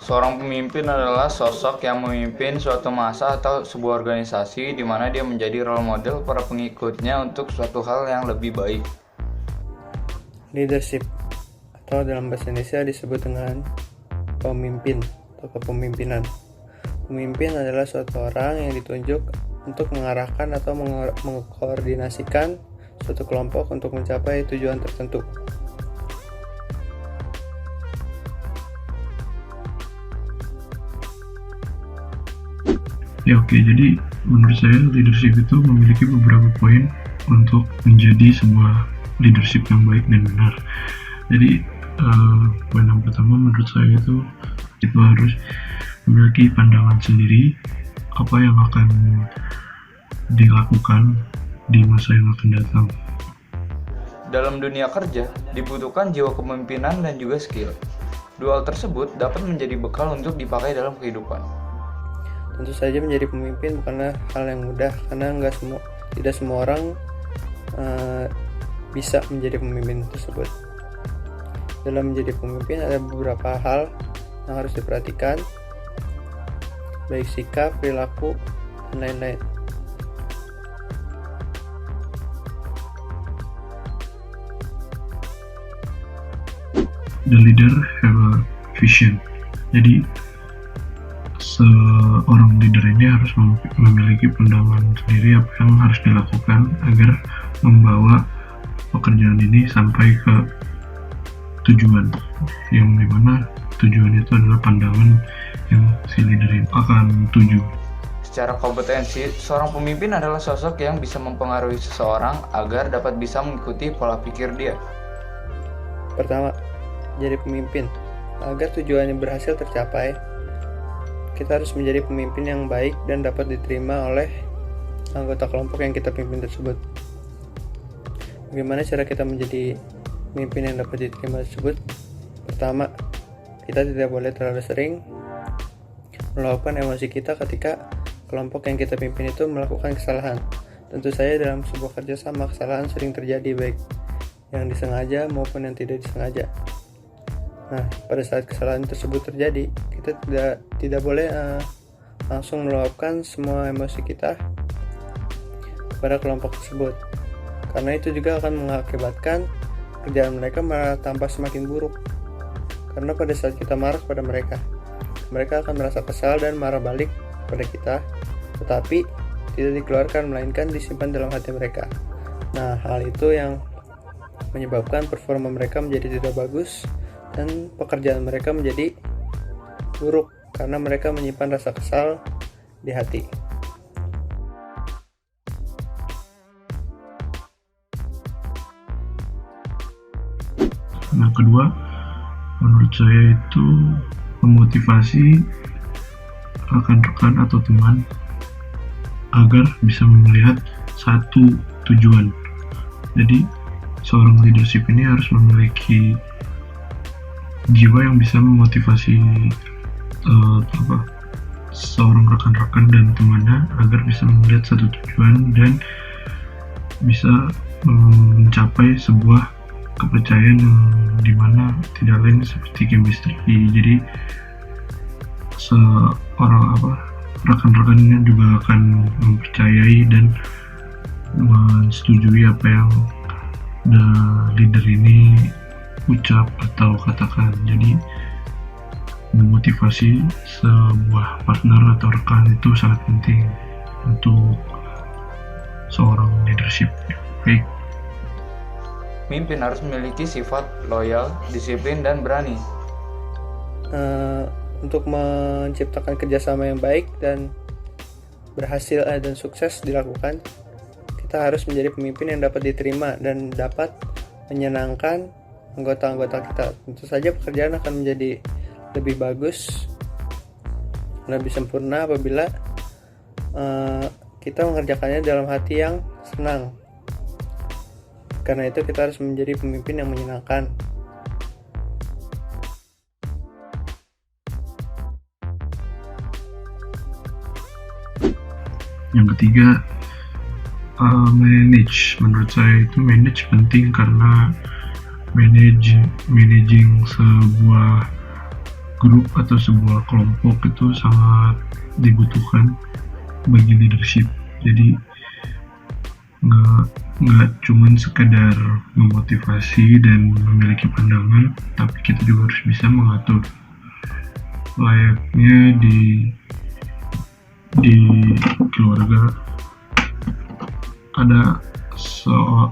Seorang pemimpin adalah sosok yang memimpin suatu massa atau sebuah organisasi di mana dia menjadi role model para pengikutnya untuk suatu hal yang lebih baik. Leadership atau dalam bahasa Indonesia disebut dengan pemimpin atau kepemimpinan. Pemimpin adalah suatu orang yang ditunjuk untuk mengarahkan atau mengkoordinasikan suatu kelompok untuk mencapai tujuan tertentu. Ya oke, jadi menurut saya leadership itu memiliki beberapa poin untuk menjadi sebuah leadership yang baik dan benar. Jadi poin yang pertama menurut saya itu harus memiliki pandangan sendiri apa yang akan dilakukan di masa yang akan datang. Dalam dunia kerja, dibutuhkan jiwa kepemimpinan dan juga skill. Dua hal tersebut dapat menjadi bekal untuk dipakai dalam kehidupan. Tentu saja menjadi pemimpin bukanlah hal yang mudah karena tidak semua orang bisa menjadi pemimpin tersebut. Dalam menjadi pemimpin ada beberapa hal yang harus diperhatikan, baik sikap, perilaku, dan lain-lain. The leader have a vision. Jadi seorang leader ini harus memiliki pandangan sendiri apa yang harus dilakukan agar membawa pekerjaan ini sampai ke tujuan, yang dimana tujuan itu adalah pandangan yang si leader ini akan tuju. Secara kompetensi, seorang pemimpin adalah sosok yang bisa mempengaruhi seseorang agar dapat bisa mengikuti pola pikir dia. Pertama, jadi pemimpin. Agar tujuannya berhasil tercapai, kita harus menjadi pemimpin yang baik dan dapat diterima oleh anggota kelompok yang kita pimpin tersebut. Bagaimana cara kita menjadi pemimpin yang dapat diterima tersebut? Pertama, kita tidak boleh terlalu sering meluapkan emosi kita ketika kelompok yang kita pimpin itu melakukan kesalahan. Tentu saja dalam sebuah kerjasama kesalahan sering terjadi, baik yang disengaja maupun yang tidak disengaja. Nah, pada saat kesalahan tersebut terjadi, kita tidak boleh langsung meluapkan semua emosi kita pada kelompok tersebut, karena itu juga akan mengakibatkan kerjaan mereka malah tampak semakin buruk. Karena pada saat kita marah pada mereka akan merasa kesal dan marah balik pada kita, tetapi tidak dikeluarkan melainkan disimpan dalam hati mereka. Nah, hal itu yang menyebabkan performa mereka menjadi tidak bagus dan pekerjaan mereka menjadi buruk karena mereka menyimpan rasa kesal di hati. Nah, kedua, menurut saya itu memotivasi rekan-rekan atau teman agar bisa melihat satu tujuan. Jadi, seorang leadership ini harus memiliki jiwa yang bisa memotivasi seorang rekan-rekan dan temannya agar bisa melihat satu tujuan dan bisa mencapai sebuah kepercayaan yang dimana tidak lain seperti chemistry. Jadi rekan-rekannya juga akan mempercayai dan menyetujui apa yang the leader ini ucap atau katakan. Jadi memotivasi sebuah partner atau rekan itu sangat penting untuk seorang leadership. Baik. Pemimpin harus memiliki sifat loyal, disiplin, dan berani. Untuk menciptakan kerjasama yang baik dan berhasil dan sukses dilakukan, kita harus menjadi pemimpin yang dapat diterima dan dapat menyenangkan anggota-anggota kita. Tentu saja pekerjaan akan menjadi lebih bagus, lebih sempurna apabila kita mengerjakannya dalam hati yang senang. Karena itu kita harus menjadi pemimpin yang menyenangkan. Yang ketiga, menurut saya itu manage penting karena managing sebuah grup atau sebuah kelompok itu sangat dibutuhkan bagi leadership. Jadi nggak cuman sekedar memotivasi dan memiliki pandangan, tapi kita juga harus bisa mengatur. Layaknya di keluarga ada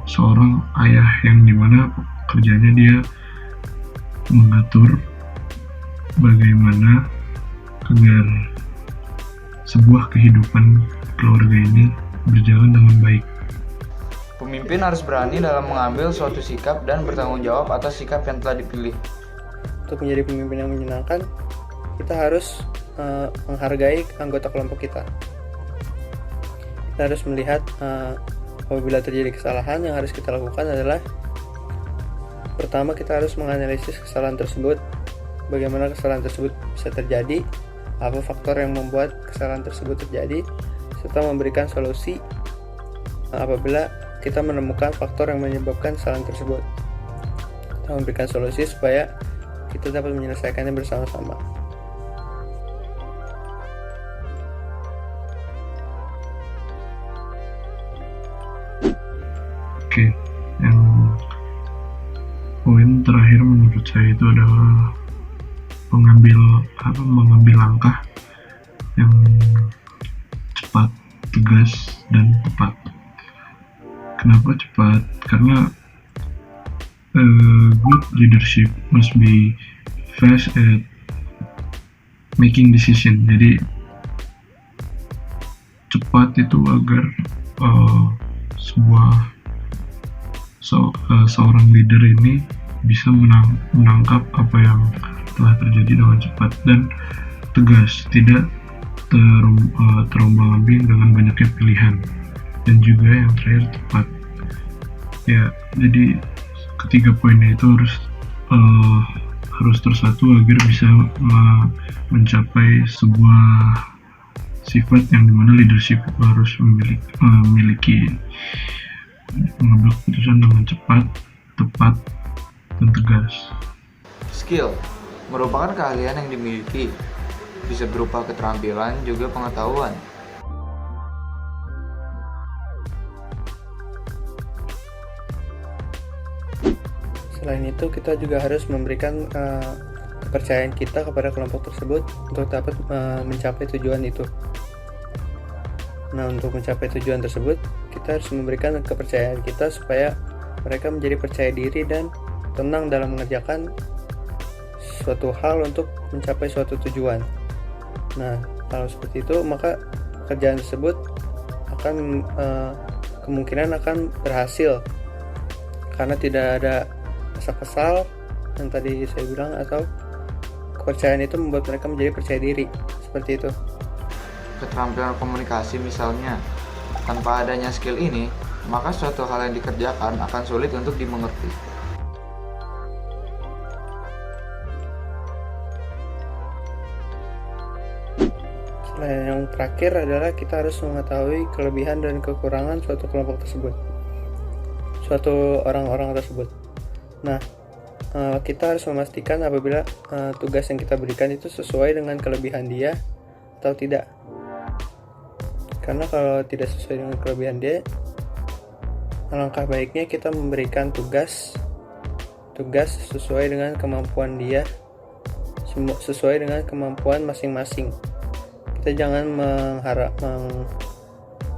seorang ayah yang dimana kerjanya dia mengatur bagaimana agar sebuah kehidupan keluarga ini berjalan dengan baik. Pemimpin harus berani dalam mengambil suatu sikap dan bertanggung jawab atas sikap yang telah dipilih. Untuk menjadi pemimpin yang menyenangkan, kita harus menghargai anggota kelompok kita. Kita harus melihat apabila terjadi kesalahan, yang harus kita lakukan adalah pertama kita harus menganalisis kesalahan tersebut, bagaimana kesalahan tersebut bisa terjadi, apa faktor yang membuat kesalahan tersebut terjadi, serta memberikan solusi apabila kita menemukan faktor yang menyebabkan kesalahan tersebut. Kita memberikan solusi supaya kita dapat menyelesaikannya bersama-sama. Oke, yang poin terakhir menurut saya itu adalah mengambil langkah yang cepat, tegas, dan tepat. Kenapa cepat? Karena good leadership must be fast at making decision. Jadi cepat itu agar seorang leader ini bisa menangkap apa yang telah terjadi dengan cepat dan tegas, tidak terombang-ambing dengan banyaknya pilihan, dan juga yang terakhir tepat. Ya, jadi ketiga poinnya itu harus tersatu agar bisa mencapai sebuah sifat yang dimana leadership itu harus memiliki mengambil keputusan dengan cepat, tepat, dan tegas. Skill merupakan keahlian yang dimiliki, bisa berupa keterampilan juga pengetahuan. Selain itu, kita juga harus memberikan kepercayaan kita kepada kelompok tersebut untuk dapat mencapai tujuan itu. Nah, untuk mencapai tujuan tersebut, kita harus memberikan kepercayaan kita supaya mereka menjadi percaya diri dan tenang dalam mengerjakan suatu hal untuk mencapai suatu tujuan. Nah, kalau seperti itu, maka pekerjaan tersebut akan kemungkinan akan berhasil karena tidak ada rasa kesal yang tadi saya bilang, atau kepercayaan itu membuat mereka menjadi percaya diri, seperti itu. Keterampilan komunikasi misalnya, tanpa adanya skill ini, maka suatu hal yang dikerjakan akan sulit untuk dimengerti. Selain yang terakhir adalah kita harus mengetahui kelebihan dan kekurangan suatu kelompok tersebut, suatu orang-orang tersebut. Nah, kita harus memastikan apabila tugas yang kita berikan itu sesuai dengan kelebihan dia atau tidak. Karena kalau tidak sesuai dengan kelebihan dia, alangkah baiknya kita memberikan tugas sesuai dengan kemampuan dia, sesuai dengan kemampuan masing-masing. Kita jangan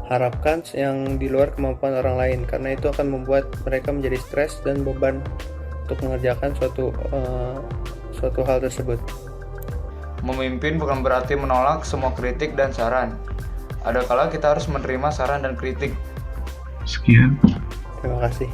mengharapkan yang di luar kemampuan orang lain, karena itu akan membuat mereka menjadi stres dan beban untuk mengerjakan suatu hal tersebut. Memimpin bukan berarti menolak semua kritik dan saran. Ada kala kita harus menerima saran dan kritik. Sekian. Terima kasih.